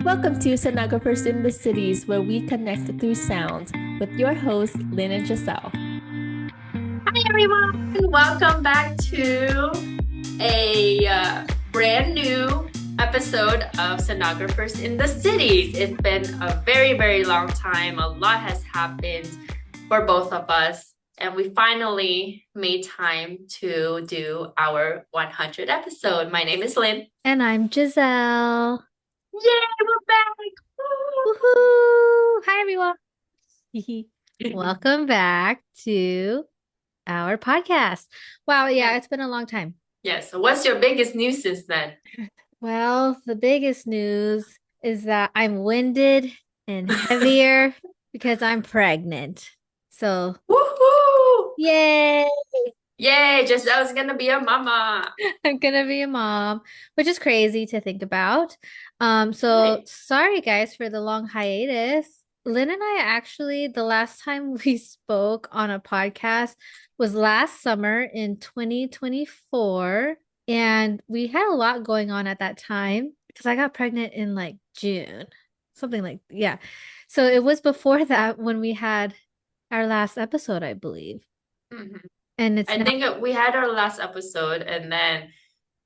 Welcome to Sonographers in the Cities, where we connect through sound with your hosts, Lynn and Geselle. Hi everyone, welcome back to a brand new episode of Sonographers in the Cities. It's been a very, very long time. A lot has happened for both of us, and we finally made time to do our 100th episode. My name is Lynn. And I'm Geselle. Yay, we're back! Woohoo! Hi, everyone. Welcome back to our podcast. Wow, yeah, it's been a long time. Yes, so what's your biggest news since then? Well, the biggest news is that I'm winded and heavier because I'm pregnant. So, Woohoo! yay! Yay, Giselle's gonna be a mama. I'm gonna be a mom, which is crazy to think about. So Right. sorry guys for the long hiatus. Lynn and I actually, the last time we spoke on a podcast was last summer in 2024, and we had a lot going on at that time because I got pregnant in like June, something like yeah. So it was before that when we had our last episode, I believe. Mhm. And it's I now think we had our last episode, and then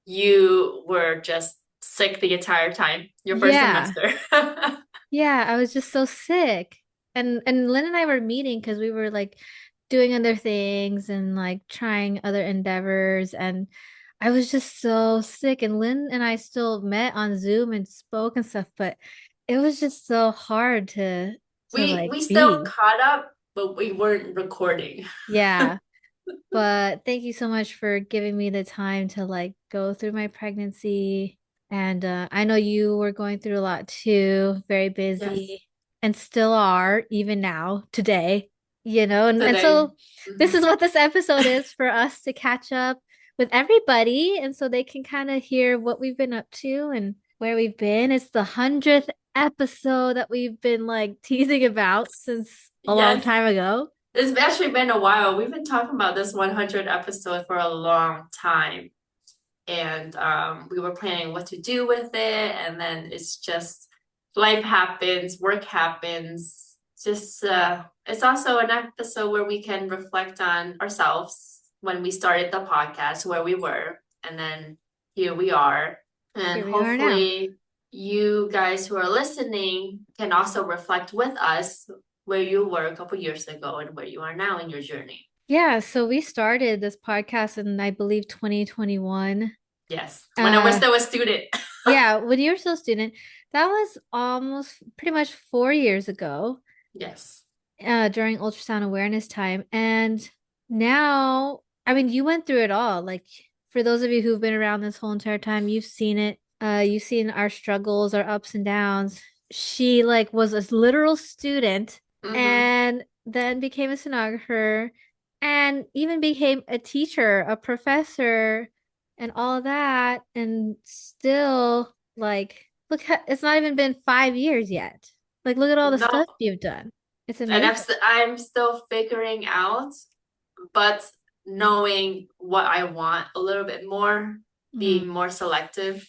you were just sick the entire time, your first yeah. semester. Yeah, I was just so sick. And Lynn and I were meeting because we were like doing other things and like trying other endeavors, and I was just so sick, and Lynn and I still met on Zoom and spoke and stuff, but it was just so hard to We like we still be. caught up, but we weren't recording. Yeah. But thank you so much for giving me the time to like go through my pregnancy. And I know you were going through a lot too, very Yes, busy, and still are even now, today, and today. so this Mhm. is what this episode is for us to catch up with everybody. And so they can kind of hear what we've been up to and where we've been. It's the 100th episode that we've been like teasing about since a long Yes, time ago. it's actually been a while. We've been talking about this 100 episode for a long time. And we were planning what to do with it, and then it's just life happens, work happens. Just it's also an episode where we can reflect on ourselves when we started the podcast, where we were, and then here we are. And Here we are now. hopefully you guys who are listening can also reflect with us where you were a couple years ago and where you are now in your journey. Yeah, so we started this podcast in I believe 2021. Yes, when I was Uh still a student. yeah, when you were still a student, that was almost pretty much 4 years ago, Yes. during ultrasound awareness time. And now, I mean, you went through it all. Like for those of you who've been around this whole entire time, you've seen it. You've seen our struggles, our ups and downs. She like was a literal student Mm-hmm. and then became a sonographer and even became a teacher, a professor, and all that. And still, like, it's not even been 5 years yet. Like, look at all the No, stuff you've done. It's and amazing. I'm still figuring out, but knowing what I want a little bit more, Mm. being more selective,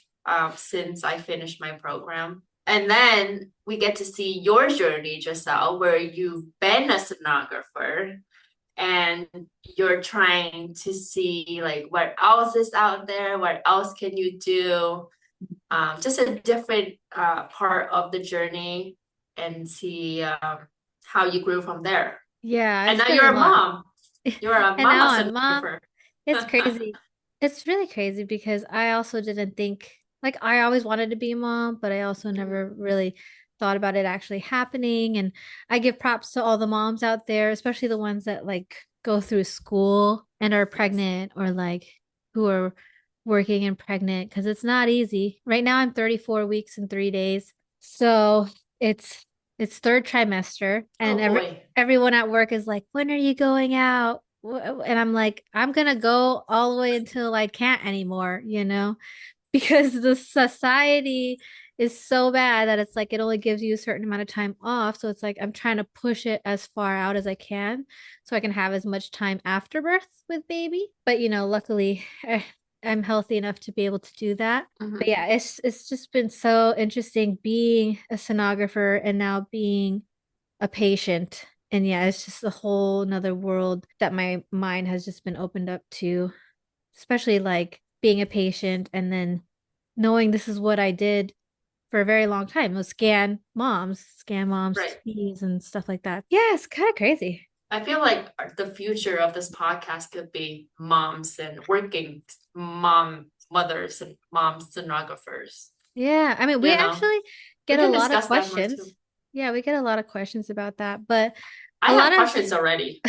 since I finished my program. And then we get to see your journey, Giselle, where you've been a sonographer and you're trying to see like what else is out there, what else can you do, just a different part of the journey, and see how you grew from there. Yeah, And it's now been a you're a lot. mom. You're a And mama now I'm mom. sonographer. It's crazy. It's really crazy because I also didn't think, like, I always wanted to be a mom, but I also never really thought about it actually happening. And I give props to all the moms out there, especially the ones that like go through school and are Yes. pregnant or like who are working and pregnant because it's not easy. Right now I'm 34 weeks and 3 days. So it's it's third trimester and Oh boy. everyone at work is like, when are you going out? And I'm like, I'm gonna go all the way until I can't anymore, because the society is so bad that it's like it only gives you a certain amount of time off. So it's like I'm trying to push it as far out as I can so I can have as much time after birth with baby. But luckily, I'm healthy enough to be able to do that. Mhm. But yeah, it's just been so interesting being a sonographer and now being a patient. And yeah, it's just a whole nother world that my mind has just been opened up to, especially like being a patient and then knowing this is what I did for a very long time was scan moms, Right. TVs and stuff like that. Yeah, it's kind of crazy. I feel like the future of this podcast could be moms and working mothers and mom sonographers. Yeah, I mean, we You know, actually we get a can lot of discuss that more too. questions. Yeah, we get a lot of questions about that, but I a lot have of questions already.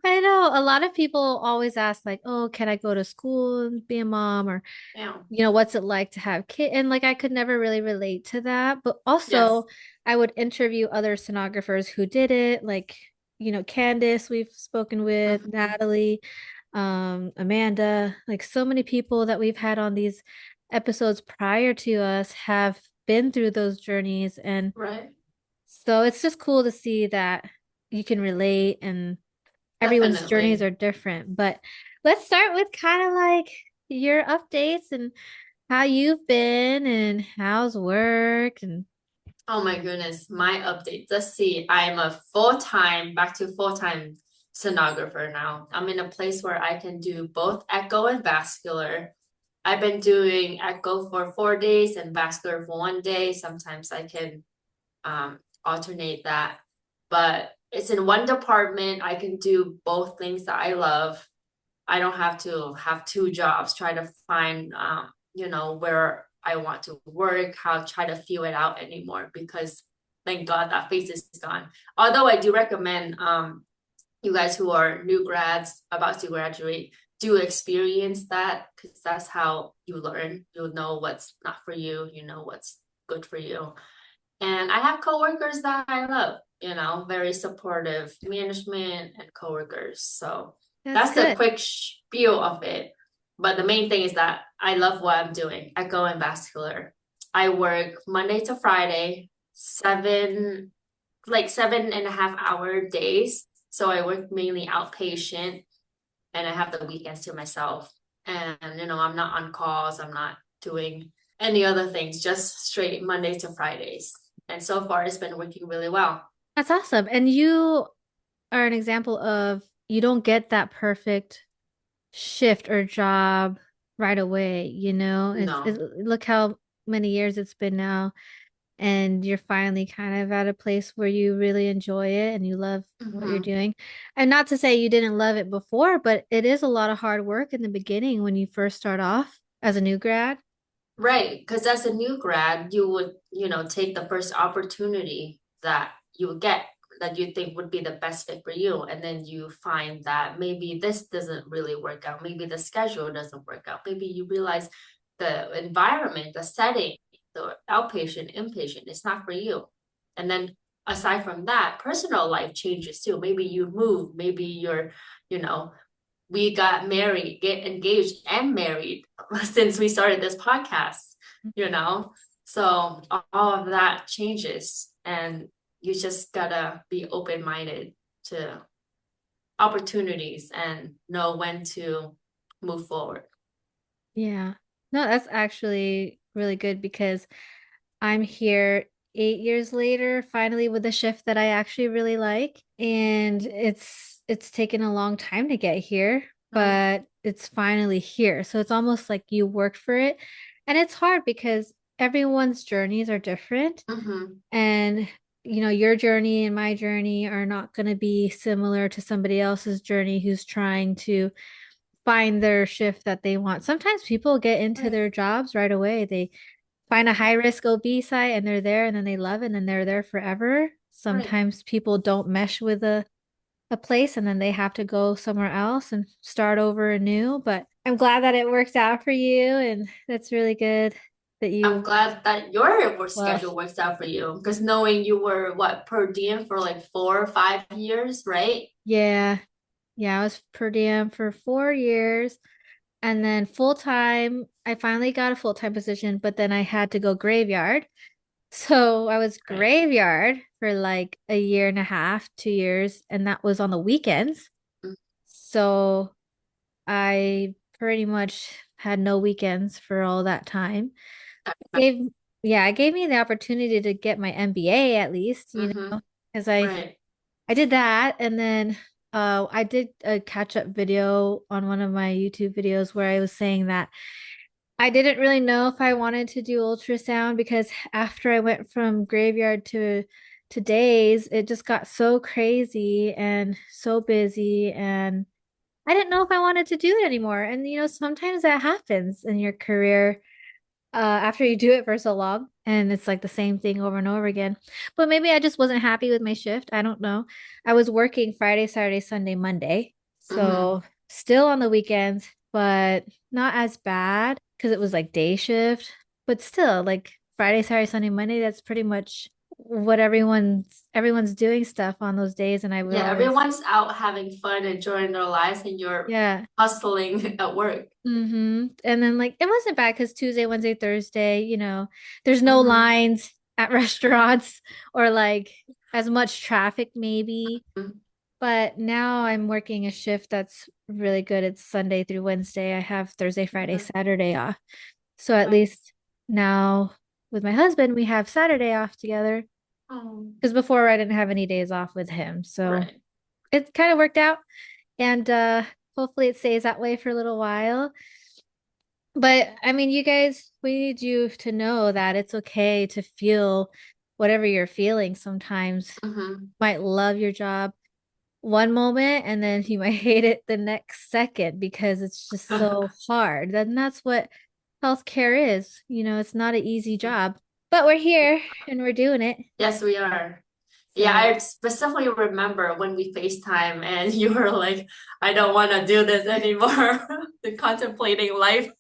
I know a lot of people always ask like, "Oh, can I go to school and be a mom?" or Yeah. what's it like to have kids? And like I could never really relate to that. But Yes. also I would interview other sonographers who did it, like, Candace we've spoken with, Mhm. Natalie, Amanda, like so many people that we've had on these episodes prior to us have been through those journeys. And Right. so it's just cool to see that you can relate and everyone's journeys Definitely. are different. But let's start with kind of like your updates and how you've been and how's work and Oh my goodness, my update. Let's see. I'm a back to full-time sonographer now. I'm in a place where I can do both echo and vascular. I've been doing echo for 4 days and vascular for 1 day. Sometimes I can alternate that, but it's in one department. I can do both things that I love. I don't have to have two jobs, try to find, where I want to work, how try to feel it out anymore because thank God that phase is gone. Although I do recommend you guys who are new grads about to graduate do experience that because that's how you learn. You'll know what's not for you, you know what's good for you. And I have coworkers that I love, very supportive management and coworkers. So that's that's the good. quick spiel of it. But the main thing is that I love what I'm doing. Echo and vascular. I work Monday to Friday, 7.5 hour days. So I work mainly outpatient and I have the weekends to myself. And I'm not on calls, I'm not doing any other things, just straight Monday to Fridays. And so far it's been working really well. That's awesome. And you are an example of you don't get that perfect shift or job right away, it's No. look how many years it's been now and you're finally kind of at a place where you really enjoy it and you love what you're Mhm. doing. And not to say you didn't love it before, but it is a lot of hard work in the beginning when you first start off as a new grad. Right, because as a new grad, you would, take the first opportunity that you would get that you think would be the best fit for you. And then you find that maybe this doesn't really work out. Maybe the schedule doesn't work out. Maybe you realize the environment, the setting, the outpatient, inpatient, it's not for you. And then aside from that, personal life changes too. Maybe you move, maybe you're, you know, we got married, get engaged and married since we started this podcast, you know? So all of that changes and you just gotta be open-minded to opportunities and know when to move forward. Yeah. No, that's actually really good because I'm here 8 years later, finally with a shift that I actually really like. And it's taken a long time to get here, Right. but it's finally here. So it's almost like you worked for it. And it's hard because everyone's journeys are different. Mm-hmm. And your journey and my journey are not going to be similar to somebody else's journey who's trying to find their shift that they want. Sometimes people get into Right. their jobs right away. They find a high risk OB site and they're there and then they love it and then they're there forever. Right. Sometimes people don't mesh with a place and then they have to go somewhere else and start over anew. But I'm glad that it worked out for you and that's really good that I'm you glad that your work well, schedule works out for you because knowing you were what per diem for like 4 or 5 years, right? yeah. Yeah, I was per diem for 4 years. And then full time, I finally got a full time position, but then I had to go graveyard. So I was Right. graveyard for like a year and a half, 2 years, and that was on the weekends. Mm. So I pretty much had no weekends for all that time. Gave Yeah, it gave me the opportunity to get my MBA at least, Mm-hmm. because Right. I did that, and then I did a catch-up video on one of my YouTube videos where I was saying that I didn't really know if I wanted to do ultrasound because after I went from graveyard to days, it just got so crazy and so busy, and I didn't know if I wanted to do it anymore. And sometimes that happens in your career after you do it for so long, and it's like the same thing over and over again. But maybe I just wasn't happy with my shift. I don't know. I was working Friday, Saturday, Sunday, Monday. Mm-hmm. So still on the weekends, but not as bad because it was like day shift. But still, like Friday, Saturday, Sunday, Monday, that's pretty much what everyone's doing stuff on those days. And I would Yeah, always, everyone's out having fun, enjoying their lives, and you're yeah. hustling at work. And then like it wasn't bad because Tuesday, Wednesday, Thursday, there's no Mm-hmm. lines at restaurants or like as much traffic maybe. But now I'm working a shift that's really good. It's Sunday through Wednesday. I have Thursday, Friday, Mm-hmm. Saturday off. So at Right. least now with my husband, we have Saturday off together. Oh, Because before I didn't have any days off with him. So right. it kind of worked out. And hopefully it stays that way for a little while. But I mean, you guys, we need you to know that it's okay to feel whatever you're feeling sometimes. Mm-hmm. Might love your job one moment and then you might hate it the next second because it's just so hard. Then that's what healthcare is. It's not an easy job, but we're here and we're doing it. Yes, we are. Yeah, So, I specifically remember when we FaceTime and you were like, I don't want to do this anymore. The contemplating life.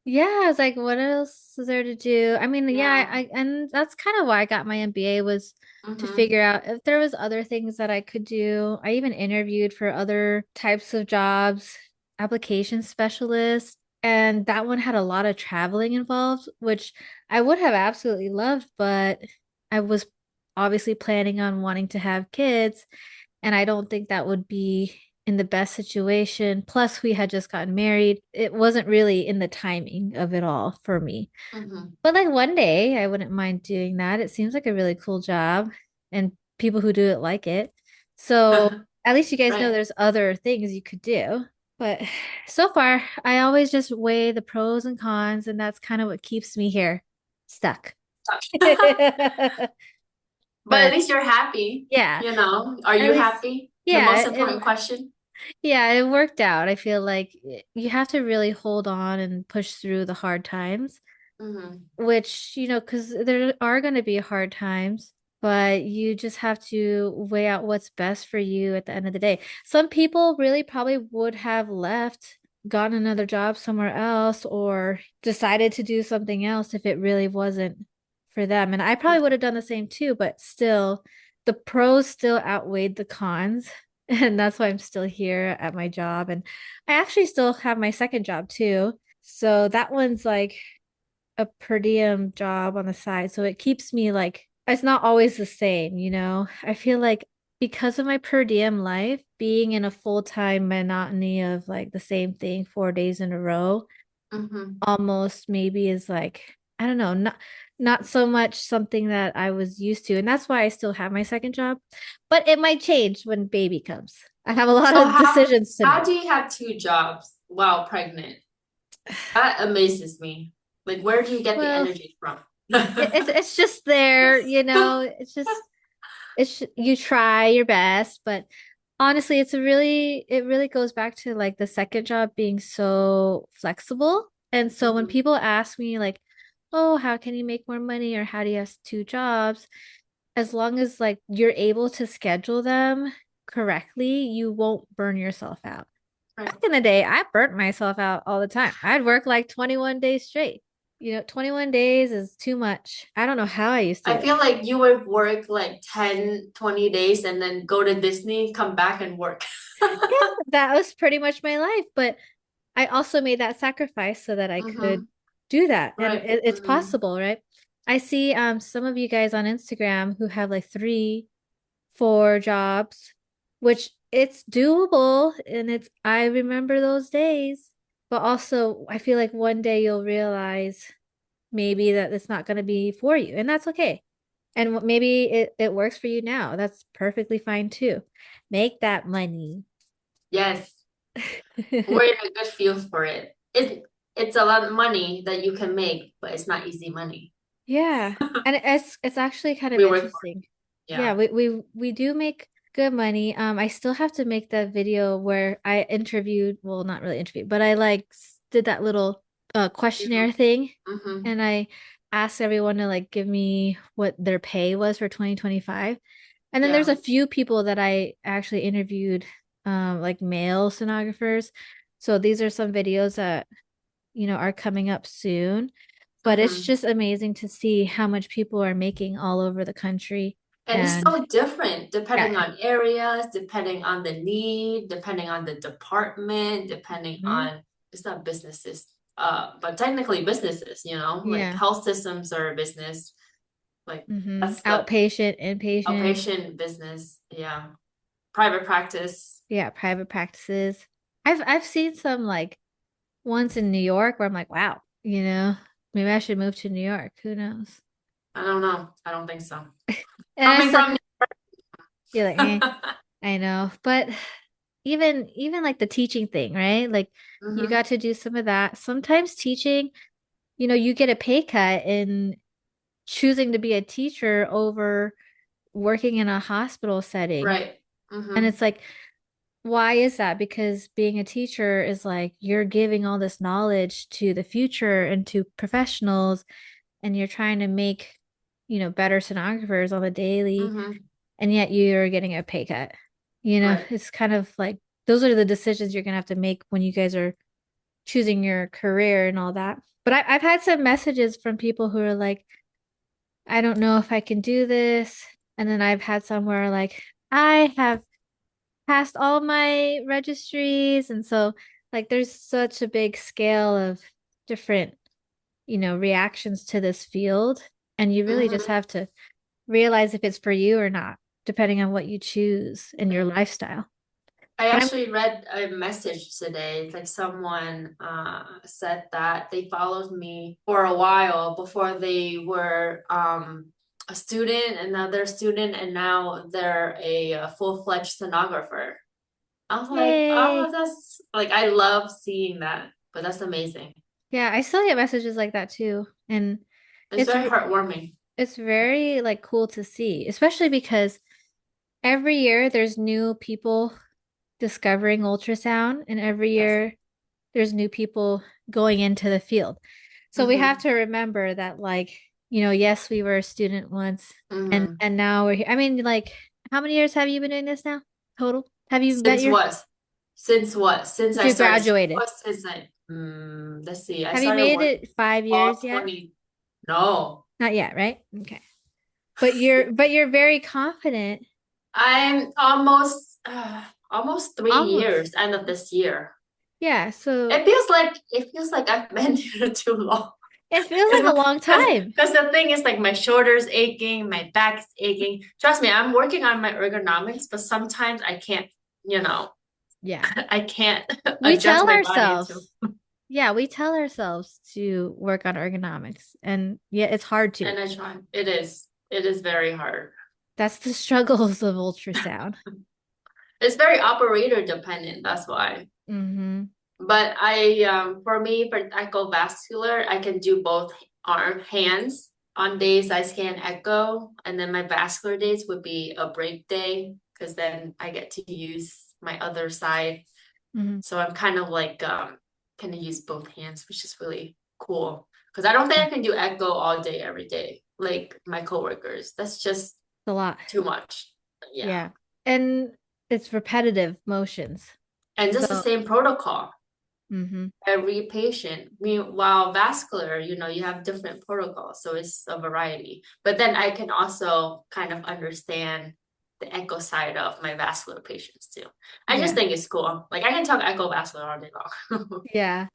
yeah, I was like, what else is there to do? I mean, yeah, Yeah. and that's kind of why I got my MBA was to Mm-hmm. figure out if there was other things that I could do. I even interviewed for other types of jobs, application specialist, and that one had a lot of traveling involved, which I would have absolutely loved, but I was obviously planning on wanting to have kids. And I don't think that would be in the best situation. Plus, we had just gotten married. It wasn't really in the timing of it all for me. Mm-hmm. But like one day, I wouldn't mind doing that. It seems like a really cool job, and people who do it like it. So at least you guys know Right. there's other things you could do. But so far, I always just weigh the pros and cons, and that's kind of what keeps me here stuck. But at But least you're happy, yeah, you know. Are at you least, happy? The yeah, most important question. yeah, it worked out. I feel like you have to really hold on and push through the hard times, Mm-hmm. which, because there are going to be hard times, but you just have to weigh out what's best for you at the end of the day. Some people really probably would have left, gotten another job somewhere else, or decided to do something else if it really wasn't for them. And I probably would have done the same too, but still, the pros still outweighed the cons. And that's why I'm still here at my job. And I actually still have my second job too. So that one's like a per diem job on the side. So it keeps me like, it's not always the same. I feel like because of my per diem life, being in a full-time monotony of like the same thing 4 days in a row Mm-hmm. almost maybe is like, I don't know, not so much something that I was used to. And that's why I still have my second job. But it might change when baby comes. I have a lot So of decisions to how make. do you have two jobs while pregnant? That amazes me. Like, where do you get the Well, energy from? it's just there. It's you try your best, but honestly, it really goes back to like the second job being so flexible. And so when Mhm. people ask me like, "Oh, how can you make more money?" or "How do you have two jobs?" As long as like you're able to schedule them correctly, you won't burn yourself out. Right. Back in the day, I burnt myself out all the time. I'd work like 21 days straight. 21 days is too much. I don't know how I used to I do it. feel like you would work like 10, 20 days and then go to Disney, come back and work. Yeah, that was pretty much my life, but I also made that sacrifice so that I Mm-hmm. could do that. And Right. it's Mm-hmm. possible, right? I see some of you guys on Instagram who have like 3, 4 jobs, which it's doable and I remember those days, But also, I feel like one day you'll realize maybe that it's not going to be for you, and that's okay. And maybe it works for you now. That's perfectly fine too. Make that money. Yes, we're in a good field for it. It's a lot of money that you can make, but it's not easy money. Yeah. And it's actually kind of We work for it. interesting. Yeah, Yeah. we do make good money. I still have to make that video where I interviewed, well, not really interviewed, but I like did that little questionnaire thing, Mm-hmm. and I asked everyone to like give me what their pay was for 2025. And then there's Yeah. a few people that I actually interviewed, like male sonographers. So these are some videos that, are coming up soon. But it's Mm-hmm. just amazing to see how much people are making all over the country. And it's And so different depending yeah. on areas, depending on the need, depending on the department, depending Mhm. on it's not businesses, but technically businesses, like Yeah. health systems are a business, like that's the Outpatient, inpatient. outpatient business, yeah. Private practice. Yeah, private practices. I've seen some like ones in New York where I'm like, wow, maybe I should move to New York. Who knows? I don't know. I don't think so. And I Coming said, from you're like, I know. But even like the teaching thing, right? Like you hmm got to do some of that. Sometimes teaching, you get a pay cut in choosing to be a teacher over working in a hospital setting. Right. And hmm it's like, why is that? Because being a teacher is like you're giving all this knowledge to the future and to professionals, and you're trying to make, better sonographers on the daily, hmm and yet you're getting a pay cut. Right. It's kind of like those are the decisions you're gonna have to make when you guys are choosing your career and all that. But I've had some messages from people who are like, I don't know if I can do this. And then I've had some where like, I have passed all my registries. And so, like, there's such a big scale of different, reactions to this field. And you really just hmm have to realize if it's for you or not, depending on what you choose in your lifestyle. I But I'm, actually read a message today, like someone said that they followed me for a while before they were a student, another student, and now they're a full-fledged sonographer. I was like, oh, yay. that's like I love seeing that, but that's amazing. Yeah, I still get messages like that too. And It's it's very heartwarming. it's very like cool to see, especially because every year there's new people discovering ultrasound, and every Yes. year there's new people going into the field. So we have hmm to remember that, like, yes, we were a student once, and hmm now we're here. I mean, like, how many years have you been doing this now total? Have you met Since your what? Since what? Since since I you started. graduated? What is it? Let's see. I Have you started made working it 5 years fall yet? 20. No. Not yet, right? Okay. But you're very confident. I'm almost 3 years, Almost. end of this year. Yeah, so It feels like I've been here too long. it feels like a Because long time. the thing is like my shoulders aching, my back's aching. Trust me, I'm working on my ergonomics, but sometimes I can't, you know, Yeah. I can't We adjust tell my body to. ourselves, yeah, we tell ourselves to work on ergonomics, and yeah, it's hard to. And I try. It is very hard. That's the struggles of ultrasound. It's very operator dependent, that's why. Mm-hmm. But for me, for echo vascular, I can do both hands. On days I scan echo, and then my vascular days would be a break day because then I get to use my other side. Mm-hmm. So I'm kind of like can use both hands, which is really cool. Because I don't think I can do echo all day, every day, like my coworkers. That's just A lot. too much. Yeah. Yeah. And it's repetitive motions. And just the So, same protocol. mm-hmm. Every patient. Meanwhile, vascular, you have different protocols, so it's a variety. But then I can also kind of understand the echo side of my vascular patients too. I just Yeah. think it's cool. Like I can talk echo vascular all day long. Yeah.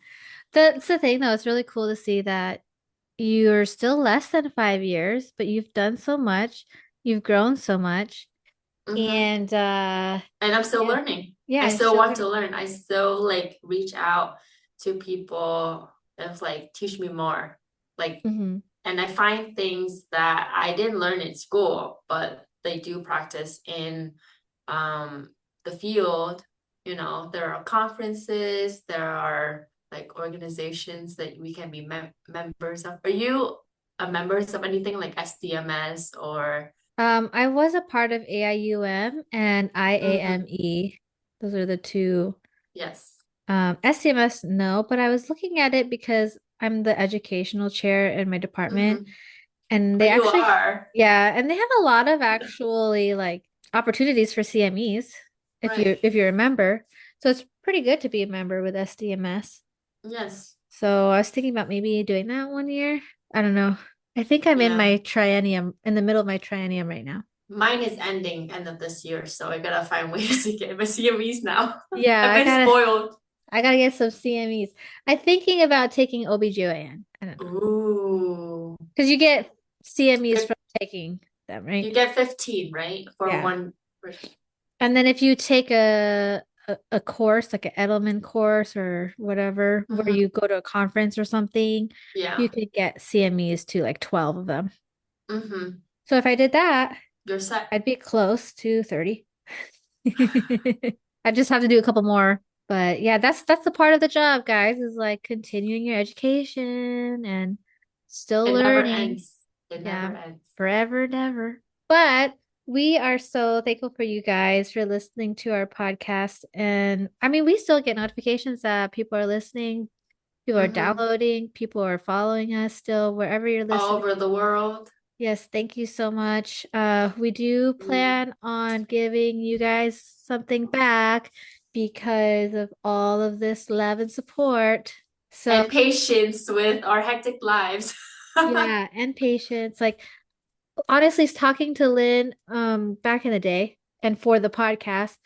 That's the thing, though. It's really cool to see that you're still less than 5 years, but you've done so much. You've grown so much. hmm And And I'm still yeah. learning. Yeah, I you're still still want learning. to learn. I still like reach out. to people that's like, teach me more. Like, Mhm. and I find things that I didn't learn in school, but they do practice in the field. You know, there are conferences, there are like organizations that we can be members of. Are you a members of anything like SDMS or I was a part of AIUM and IAME. Those are the two. yes. SCMS, no, but I was looking at it because I'm the educational chair in my department, Mm-hmm. and Oh, they you actually, are. yeah, and they have a lot of actually like opportunities for CMEs Right. if you're a member. So it's pretty good to be a member with SDMS. Yes. So I was thinking about maybe doing that one year. I don't know. I think I'm in Yeah. my triennium, in the middle of my triennium right now. Mine is ending end of this year, so I gotta find ways to get my CMEs now. Yeah, I've been spoiled. I gotta get some CMEs. I'm thinking about taking OBGYN. I don't know. Ooh. Because you get CMEs Fif- from taking them, right? You get 15, right? For Yeah. one. And then if you take a course, like an Edelman course or whatever, where Mhm. you go to a conference or something, you Yeah. could get CMEs to like 12 of them. Mm-hmm. So if I did that, You're set. I'd be close to 30. I just have to do a couple more. But yeah, that's the part of the job, guys, is like continuing your education and still It never learning. ends. It Yeah, never ends. forever and ever. But we are so thankful for you guys for listening to our podcast. And I mean, we still get notifications that people are listening, people are Mm-hmm. downloading, people are following us still, wherever you're All listening. over the world. Yes, thank you so much. We do Mm. plan on giving you guys something back because of all of this love and support. So, And patience with our hectic lives. yeah, and patience. Like honestly, talking to Lynn back in the day and for the podcast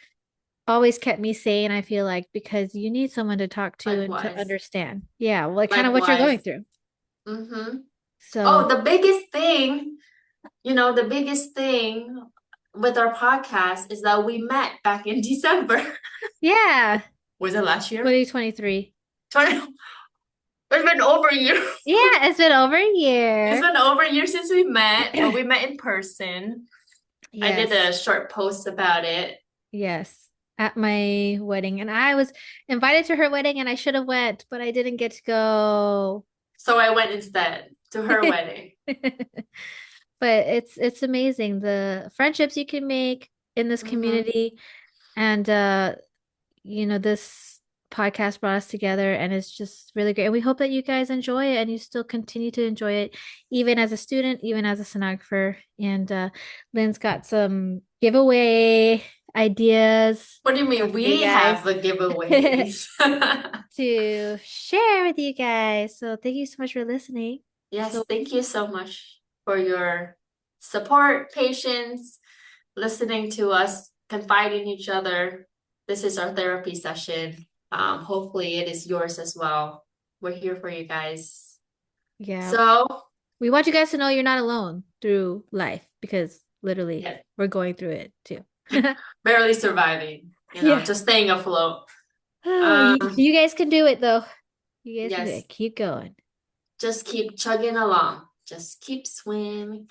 always kept me sane, I feel like, because you need someone to talk to and to Likewise. understand. Yeah, well, kind of what you're going Likewise. through. Mm-hmm. So, Oh, the biggest thing, the biggest thing with our podcast is that we met back in December. yeah, Was it last year? 2023. 20, it's been over a year. Yeah, it's been over a It's year. been over a year since we met, but we met in person. I did Yes. a short post about it. Yes, at my wedding, and I was invited to her wedding, and I should have went, but I didn't get to go. So I went instead to her wedding. But it's amazing the friendships you can make in this Mm-hmm. community, and this podcast brought us together, and it's just really great. And we hope that you guys enjoy it, and you still continue to enjoy it, even as a student, even as a sonographer. And Lynn's got some giveaway ideas What do you for mean? you We guys have the giveaways. to share with you guys. So thank you so much for listening. Yes, So thank you so much for your support, patience, listening to us, confide in each other. This is our therapy session. Hopefully it is yours as well. We're here for you guys. yeah, So, we want you guys to know you're not alone through life because literally yes, we're going through it too. barely surviving, Yeah. just staying afloat. Oh, Um, you guys can do it though. You guys can do yes, it. Keep going. just keep chugging along. Just keep swimming.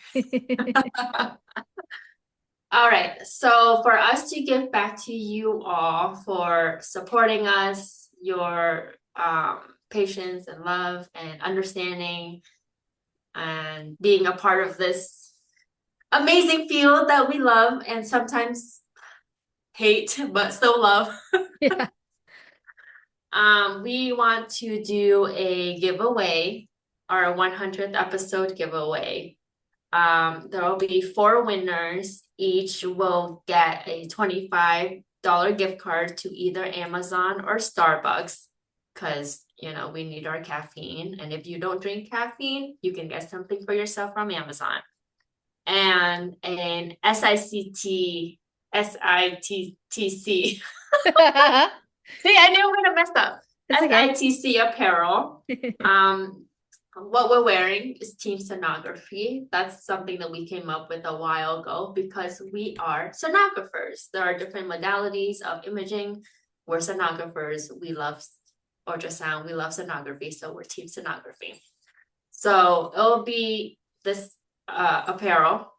All right. So for us to give back to you all for supporting us, your patience and love and understanding and being a part of this amazing field that we love and sometimes hate, but still love. Yeah. We want to do a giveaway, our 100th episode giveaway. There will be 4 winners. Each will get a $25 gift card to either Amazon or Starbucks because, we need our caffeine. And if you don't drink caffeine, you can get something for yourself from Amazon. And an SITC. See, I knew I'm gonna mess up. It's okay. SITC apparel. What we're wearing is Team Sonography. That's something that we came up with a while ago because we are sonographers. There are different modalities of imaging. We're sonographers. We love ultrasound. We love sonography, so we're team sonography. So it'll be this apparel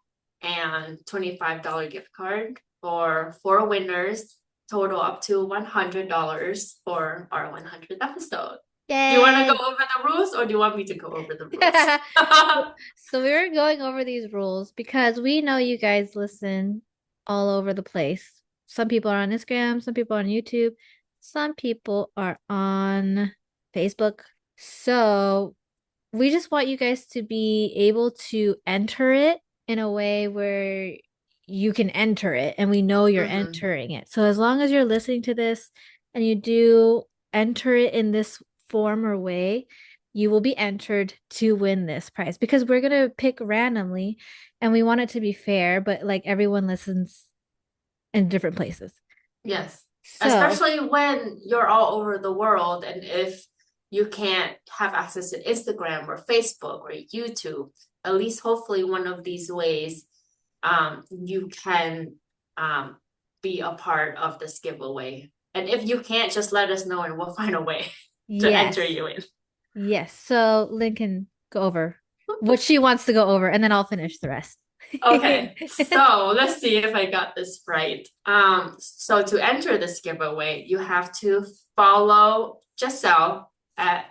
and $25 gift card for 4 winners, total up to $100 for our 100th episode. Yay. Do you want to go over the rules, or do you want me to go over the rules? So we were going over these rules because we know you guys listen all over the place. Some people are on Instagram, some people are on YouTube, some people are on Facebook. So we just want you guys to be able to enter it in a way where you can enter it and we know you're entering it. So as long as you're listening to this and you do enter it in this form or way, you will be entered to win this prize, because we're going to pick randomly and we want it to be fair, but like everyone listens in different places. Yes. So, especially when you're all over the world, and if you can't have access to Instagram or Facebook or YouTube, at least hopefully one of these ways you can be a part of this giveaway. And if you can't, just let us know and we'll find a way to enter you in. Yes. So Lynn can go over what she wants to go over, and then I'll finish the rest. Okay, so let's see if I got this right. So to enter this giveaway, you have to follow Geselle at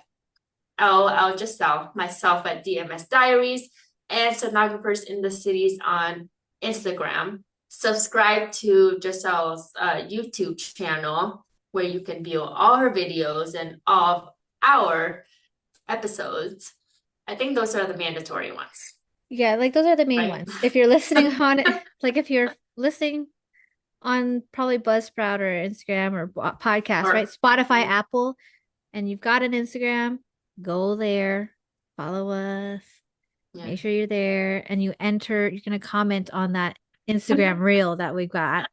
LL Geselle, myself at DMS Diaries, and Sonographers in the Cities on Instagram. Subscribe to Geselle's YouTube channel, where you can view all her videos and all of our episodes. I think those are the mandatory ones. Yeah, like those are the main ones. If you're listening on it, like if you're listening on probably Buzzsprout or Instagram or podcast, right? Spotify, Apple, and you've got an Instagram, go there, follow us, make sure you're there, and you're going to comment on that Instagram reel that we've got.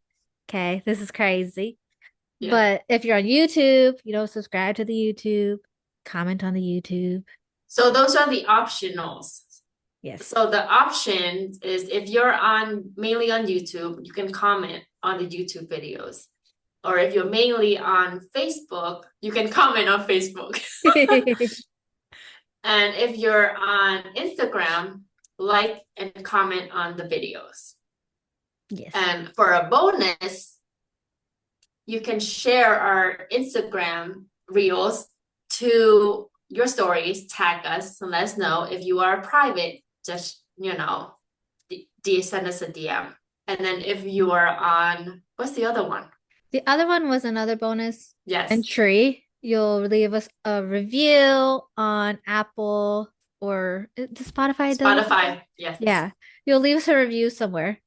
Okay, this is crazy. Yeah. But if you're on YouTube, subscribe to the YouTube, comment on the YouTube. So those are the optionals. Yes. So the option is, if you're mainly on YouTube, you can comment on the YouTube videos. Or if you're mainly on Facebook, you can comment on Facebook. And if you're on Instagram, like and comment on the videos. Yes. And for a bonus, you can share our Instagram reels to your stories, tag us, and let us know. If you are private, just, send us a DM. And then if you are on, what's the other one? The other one was another bonus entry. You'll leave us a review on Apple or Spotify. Spotify, yes. Yeah. You'll leave us a review somewhere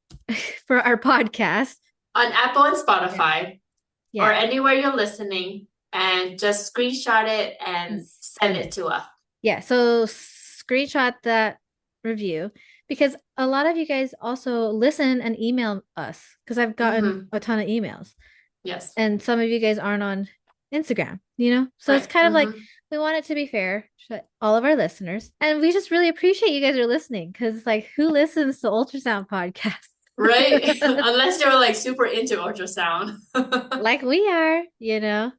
for our podcast. On Apple and Spotify, or anywhere you're listening, and just screenshot it and send it to us. Yeah, so screenshot that review, because a lot of you guys also listen and email us, because I've gotten a ton of emails. Yes. And some of you guys aren't on Instagram, so it's kind of like, we want it to be fair to all of our listeners, and we just really appreciate you guys are listening, because like, who listens to ultrasound podcasts? Right. Unless they're like super into ultrasound. Like we are,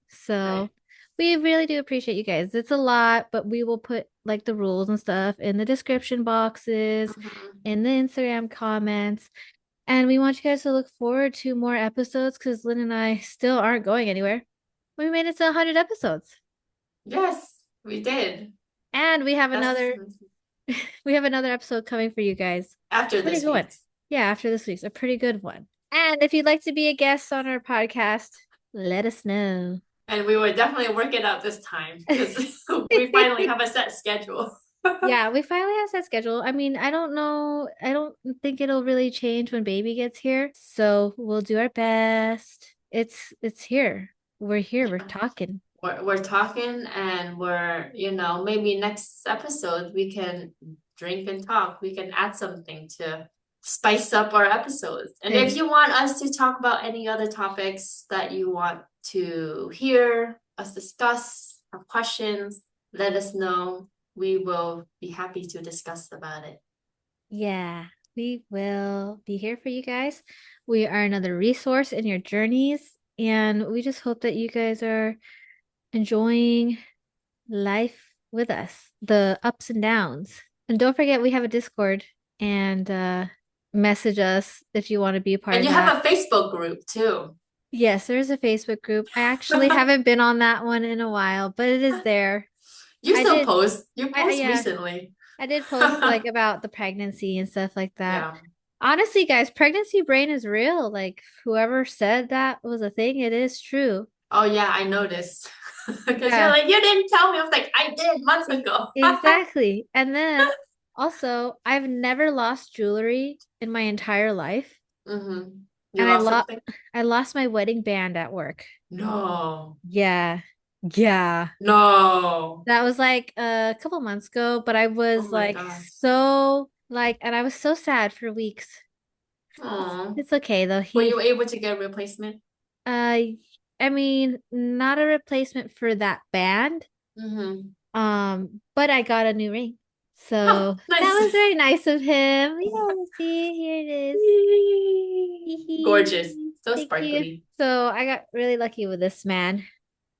so we really do appreciate you guys. It's a lot, but we will put like the rules and stuff in the description boxes, in the Instagram comments. And we want you guys to look forward to more episodes, because Lynn and I still aren't going anywhere. We made it to 100 episodes. Yes, we did. And we have another episode coming for you guys. After this week. Yeah, after this week's a pretty good one. And if you'd like to be a guest on our podcast, let us know. And we would definitely work it out this time, because we finally have a set schedule. Yeah, we finally have a set schedule. I mean, I don't know. I don't think it'll really change when baby gets here. So we'll do our best. It's here. We're here. We're talking. We're talking, and we're, maybe next episode we can drink and talk. We can add something to spice up our episodes. And if you want us to talk about any other topics that you want to hear us discuss, or questions, let us know. We will be happy to discuss about it. Yeah, we will be here for you guys. We are another resource in your journeys, and we just hope that you guys are enjoying life with us, the ups and downs. And don't forget, we have a Discord and message us if you want to be a part And of you that. have a Facebook group too. Yes, there is a Facebook group. I actually haven't been on that one in a while, but it is there. You I still did, post. You post yeah, recently. I did post like about the pregnancy and stuff like that. Yeah. Honestly, guys, pregnancy brain is real. Like whoever said that was a thing, it is true. Oh yeah, I noticed. Because you're Yeah, like, you didn't tell me. I was like, I did months ago. exactly. And then also, I've never lost jewelry in my entire life. Mm-hmm. You And lost something? I lost my wedding band at work. No. Yeah. Yeah. No. That was like a couple months ago, but I Oh was my like God. so like and I was so sad for weeks. Oh. It's okay though. Were you able to get a replacement? Uh I mean, not a replacement for that band. Mm-hmm. But I got a new ring. Oh, So that nice. was very nice of him. Yeah, see, here it is. Gorgeous. So Thank you. sparkly. So I got really lucky with this man.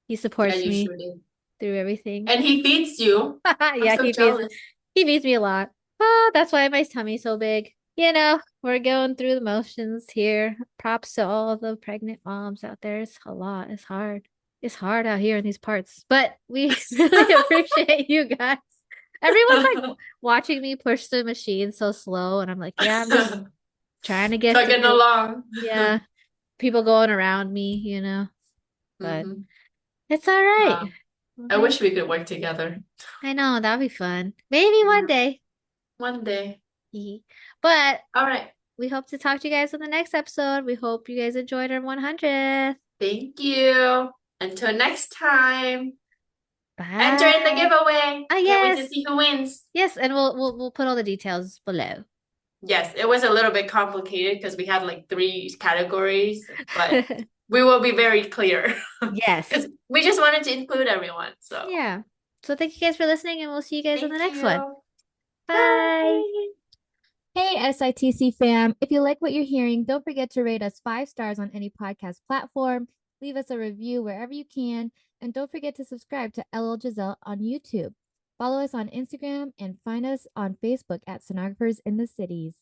He Yeah, supports you me sure did. through everything. And he feeds you. I'm Yeah, so jealous. he feeds me a lot. Oh, that's why my tummy's so big. You know, we're going through the motions here. Props to all the pregnant moms out there. It's a lot. It's hard. It's hard out here in these parts. But we really appreciate you guys. Everyone's like watching me push the machine so slow, and I'm like, yeah, I'm just trying to get Chugging through. along. Yeah, people going around me, you know, but Hmm. it's all right. I Okay. wish we could work together. I know that'd be fun. Maybe one Yeah. day. One day. But All right. we hope to talk to you guys on the next episode. We hope you guys enjoyed our 100th. Thank you. Until next time. Enter in the Bye. giveaway. Ah, Can't wait to yes. see who wins. Yes, and we'll put all the details below. Yes, it was a little bit complicated because we had like three categories, but we will be very clear Yes. because we just wanted to include everyone. So Yeah. So thank you guys for listening, and we'll see you guys on the thank next one. you. Bye. Bye. Hey, SITC fam. If you like what you're hearing, don't forget to rate us 5 stars on any podcast platform. Leave us a review wherever you can. And don't forget to subscribe to LL Geselle on YouTube. Follow us on Instagram and find us on Facebook at Sonographers in the Cities.